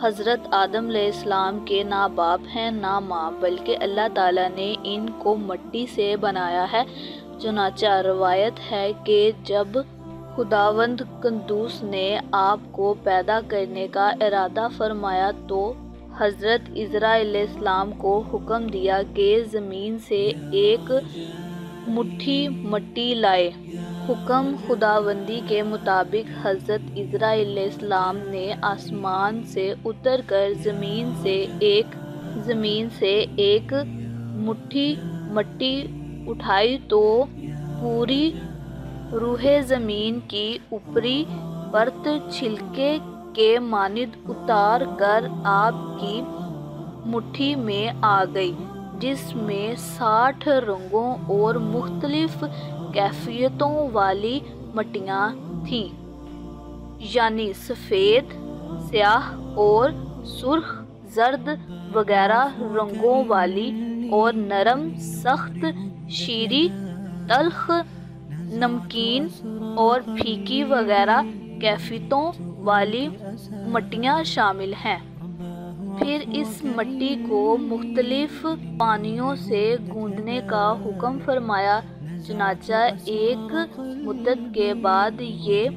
حضرت آدم علیہ السلام کے نہ باپ ہیں نہ ماں، بلکہ اللہ تعالیٰ نے ان کو مٹی سے بنایا ہے۔ چنانچہ روایت ہے کہ جب خداوند قدوس نے آپ کو پیدا کرنے کا ارادہ فرمایا تو حضرت عزرا علیہ السلام کو حکم دیا کہ زمین سے ایک مٹھی مٹی لائے۔ حکم خداوندی کے مطابق حضرت عزرا علیہ السلام نے آسمان سے اتر کر زمین سے ایک مٹھی مٹی اٹھائی تو پوری روح زمین کی اوپری پرت چھلکے کے مانند اتار کر آپ کی مٹھی میں آ گئی، جس میں 60 رنگوں اور مختلف کیفیتوں والی مٹیاں تھیں، یعنی سفید، سیاہ اور سرخ، زرد وغیرہ رنگوں والی، اور نرم، سخت، شیریں، تلخ، نمکین اور پھیکی وغیرہ کیفیتوں والی مٹیاں شامل ہیں۔ پھر اس مٹی کو مختلف پانیوں سے گوندھنے کا حکم فرمایا۔ چنانچہ ایک مدت کے بعد یہ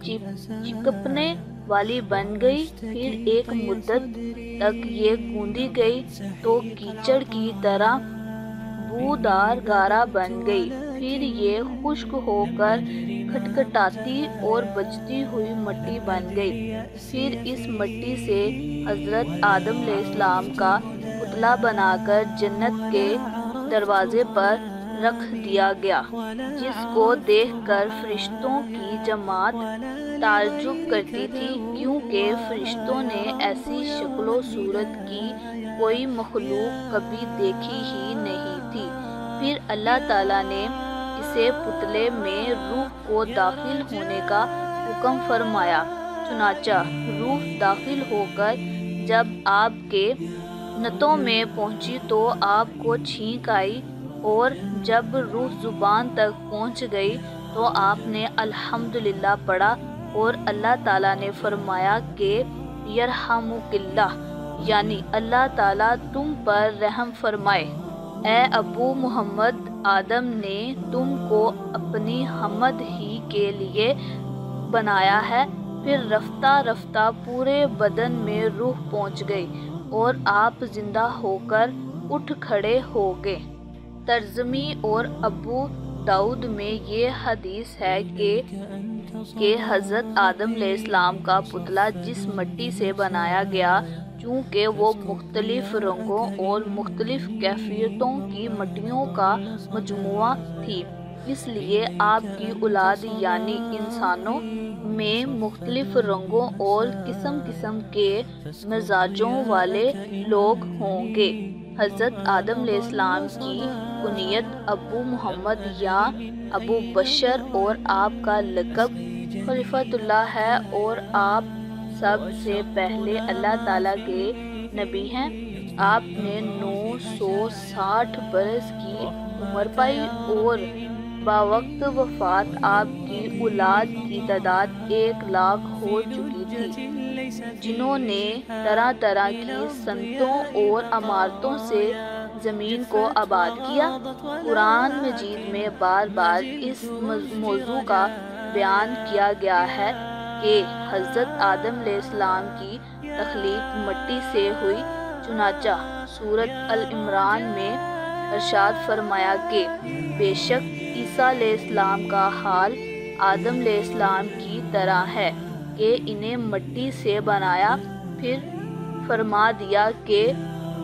چپکنے والی بن گئی۔ پھر ایک مدت تک یہ گوندھی گئی تو کیچڑ کی طرح بودار گارا بن گئی۔ پھر یہ خشک ہو کر کھٹکھٹاتی اور بجتی ہوئی مٹی بن گئی۔ پھر اس مٹی سے حضرت آدم علیہ السلام کا پتلا بنا کر جنت کے دروازے پر رکھ دیا گیا، جس کو دیکھ کر فرشتوں کی جماعت تعجب کرتی تھی، کیونکہ فرشتوں نے ایسی شکل و صورت کی کوئی مخلوق کبھی دیکھی ہی نہیں تھی۔ پھر اللہ تعالیٰ نے اسے پتلے میں روح کو داخل ہونے کا حکم فرمایا۔ چنانچہ روح داخل ہو کر جب آپ کے نتوں میں پہنچی تو آپ کو چھینک آئی، اور جب روح زبان تک پہنچ گئی تو آپ نے الحمدللہ پڑھا، اور اللہ تعالیٰ نے فرمایا کہ یرحمک اللہ، یعنی اللہ تعالیٰ تم پر رحم فرمائے۔ اے ابو محمد، آدم نے تم کو اپنی حمد ہی کے لیے بنایا ہے۔ پھر رفتہ رفتہ پورے بدن میں روح پہنچ گئی اور آپ زندہ ہو کر اٹھ کھڑے ہو گئے۔ ترمذی اور ابو داؤد میں یہ حدیث ہے کہ حضرت آدم علیہ السلام کا پتلا جس مٹی سے بنایا گیا، چونکہ وہ مختلف رنگوں اور مختلف کیفیتوں کی مٹیوں کا مجموعہ تھی، اس لیے آپ کی اولاد یعنی انسانوں میں مختلف رنگوں اور قسم قسم کے مزاجوں والے لوگ ہوں گے۔ حضرت آدم علیہ السلام کی کنیت ابو محمد یا ابو بشر اور آپ کا لقب خلیفۃ اللہ ہے، اور آپ سب سے پہلے اللہ تعالیٰ کے نبی ہیں۔ آپ نے 960 برس کی عمر پائی، اور بوقت وفات آپ کی اولاد کی تعداد 1,00,000 ہو چکی تھی، جنہوں نے طرح طرح کی صنعتوں اور عمارتوں سے زمین کو آباد کیا۔ قرآن مجید میں بار بار اس موضوع کا بیان کیا گیا ہے کہ حضرت آدم علیہ السلام کی تخلیق مٹی سے ہوئی۔ چنانچہ سورۃ ال-عمران میں ارشاد فرمایا کہ بے شک عیسیٰ علیہ السلام کا حال آدم علیہ السلام کی طرح ہے کہ انہیں مٹی سے بنایا، پھر فرما دیا کہ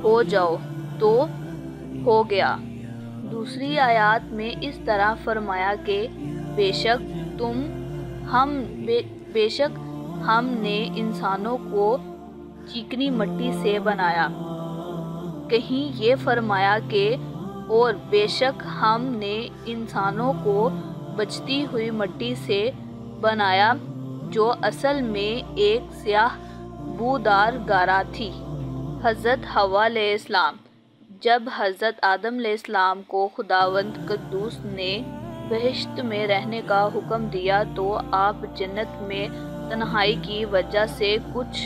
ہو جاؤ تو ہو گیا۔ دوسری آیات میں اس طرح فرمایا کہ بے شک ہم نے انسانوں کو چکنی مٹی سے بنایا۔ کہیں یہ فرمایا کہ اور بے شک ہم نے انسانوں کو بجتی ہوئی مٹی سے بنایا، جو اصل میں ایک سیاہ بودار گارا تھی۔ حضرت حوا علیہ السلام۔ جب حضرت آدم علیہ السلام کو خداوند قدوس نے بہشت میں رہنے کا حکم دیا تو آپ جنت میں تنہائی کی وجہ سے کچھ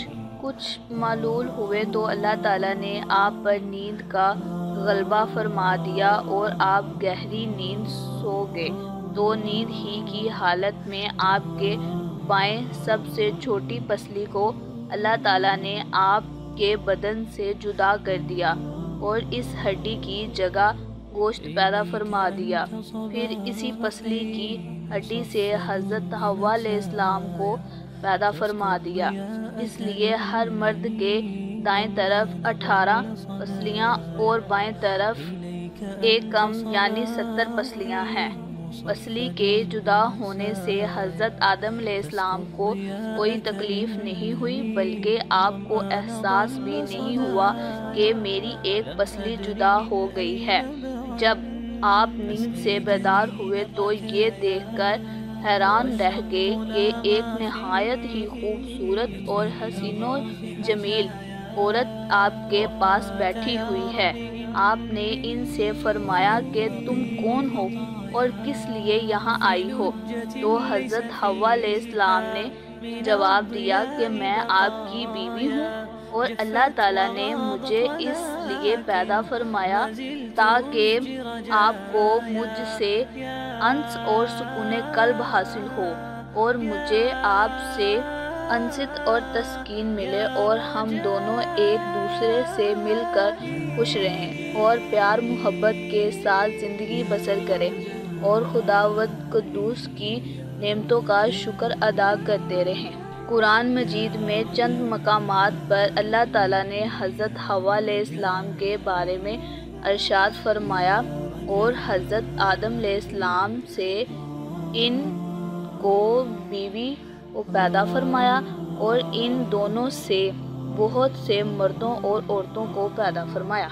کچھ معلول ہوئے تو اللہ تعالیٰ نے آپ پر نیند کا غلبہ فرما دیا اور آپ گہری نیند سو گئے، تو نیند ہی کی حالت میں آپ کے بائیں سب سے چھوٹی پسلی کو اللہ تعالیٰ نے آپ کے بدن سے جدا کر دیا اور اس ہڈی کی جگہ گوشت پیدا فرما دیا۔ پھر اسی پسلی کی ہڈی سے حضرت حوا علیہ السلام کو پیدا فرما دیا۔ اس لیے ہر مرد کے دائیں طرف 18 پسلیاں اور بائیں طرف ایک کم یعنی 70 پسلیاں ہیں۔ پسلی کے جدا ہونے سے حضرت آدم علیہ السلام کو کوئی تکلیف نہیں ہوئی، بلکہ آپ کو احساس بھی نہیں ہوا کہ میری ایک پسلی جدا ہو گئی ہے۔ جب آپ نیند سے بیدار ہوئے تو یہ دیکھ کر حیران رہ گئے کہ ایک نہایت ہی خوبصورت اور حسین و جمیل عورت آپ کے پاس بیٹھی ہوئی ہے۔ آپ نے ان سے فرمایا کہ تم کون ہو اور کس لیے یہاں آئی ہو؟ تو حضرت حوا علیہ السلام نے جواب دیا کہ میں آپ کی بیوی ہوں اور اللہ تعالیٰ نے مجھے اس لیے پیدا فرمایا تاکہ آپ کو مجھ سے انس اور سکون قلب حاصل ہو اور مجھے آپ سے انست اور تسکین ملے اور ہم دونوں ایک دوسرے سے مل کر خوش رہیں اور پیار محبت کے ساتھ زندگی بسر کریں اور خداوند قدوس کی نعمتوں کا شکر ادا کرتے رہیں۔ قرآن مجید میں چند مقامات پر اللہ تعالیٰ نے حضرت حوا علیہ السلام کے بارے میں ارشاد فرمایا اور حضرت آدم علیہ السلام سے ان کو بیوی کو پیدا فرمایا اور ان دونوں سے بہت سے مردوں اور عورتوں کو پیدا فرمایا۔